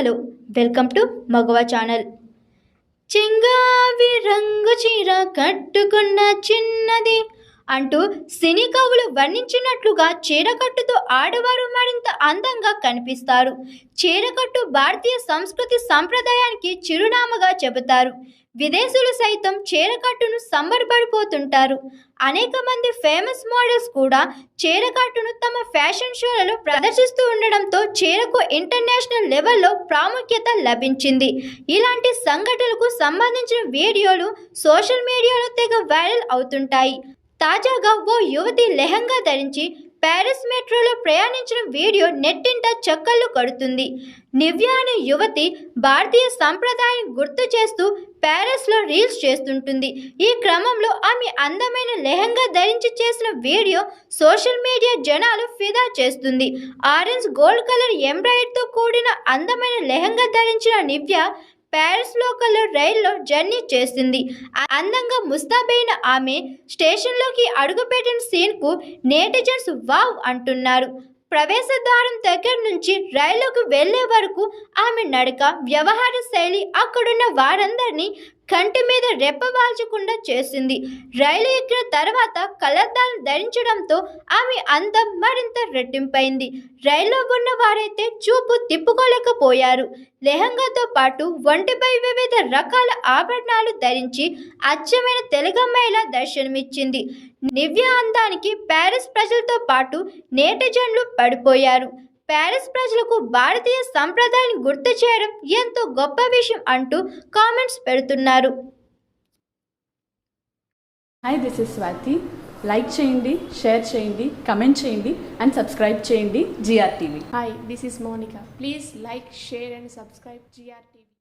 Hello welcome to మగవా channel. చెంగావి రంగు చీర కట్టుకున్న చిన్నది అంటూ సినీ కవులు వర్ణించినట్లుగా చీరకట్టుతో ఆడవారు మరింత అందంగా కనిపిస్తారు. చీరకట్టు భారతీయ సంస్కృతి సంప్రదాయానికి చిరునామాగా చెబుతారు. విదేశీయులు సైతం చీరకట్టును సంబరపడిపోతుంటారు. అనేక మంది ఫేమస్ మోడల్స్ కూడా చీరకట్టును తమ ఫ్యాషన్ షోలలో ప్రదర్శిస్తూ ఉండడంతో చీరకు ఇంటర్నేషనల్ లెవెల్లో ప్రాముఖ్యత లభించింది. ఇలాంటి సంఘటనలకు సంబంధించిన వీడియోలు సోషల్ మీడియాలో తెగ వైరల్ అవుతుంటాయి. తాజాగా ఓ యువతి లెహంగా ధరించి ప్యారిస్ మెట్రోలో ప్రయాణించిన వీడియో నెట్టింట చక్కర్లు కడుతుంది. నివ్యా అనే యువతి భారతీయ సంప్రదాయాన్ని గుర్తు చేస్తూ ప్యారిస్లో రీల్స్ చేస్తుంటుంది. ఈ క్రమంలో ఆమె అందమైన లెహంగా ధరించి చేసిన వీడియో సోషల్ మీడియా జనాలు ఫిదా చేస్తుంది. ఆరెంజ్ గోల్డ్ కలర్ ఎంబ్రాయిడరీతో కూడిన అందమైన లెహంగా ధరించిన నివ్యా ప్యారిస్ లోకల్లో రైల్లో జర్నీ చేసింది. అందంగా ముస్తాబైన ఆమె స్టేషన్లోకి అడుగుపెట్టిన సీన్కు నెటిజన్స్ వావ్ అంటున్నారు. ప్రవేశ ద్వారం దగ్గర నుంచి రైలుకు వెళ్లే వరకు ఆమె నడక, వ్యవహార శైలి అక్కడున్న వారందరినీ కంటి మీద రెప్పవాల్చకుండా చేసింది. రైలు ఎక్కిన తర్వాత కళ్లద్దాలు ధరించడంతో ఆమె అందం మరింత రెట్టింపైంది. రైల్లో ఉన్న వారైతే చూపు తిప్పుకోలేకపోయారు. లెహంగాతో పాటు ఒంటిపై వివిధ రకాల ఆభరణాలు ధరించి అచ్చమైన తెలుగమ్మాయిలా దర్శనమిచ్చింది. నివ్యా అందానికి ప్యారిస్ ప్రజలతో పాటు నెటిజన్లు పడిపోయారు. ప్యారిస్ ప్రజలకు భారతీయ సంప్రదాయాన్ని గుర్తు చేయడం ఎంతో గొప్ప విషయం అంటూ కామెంట్స్ పెడుతున్నారు. Hi, this is Swathi. Like చేయండి, షేర్ చేయండి, కమెంట్ చేయండి అండ్ సబ్స్క్రైబ్ చేయండి GR TV. Hi, this is Monica. Please like, share and subscribe GR TV.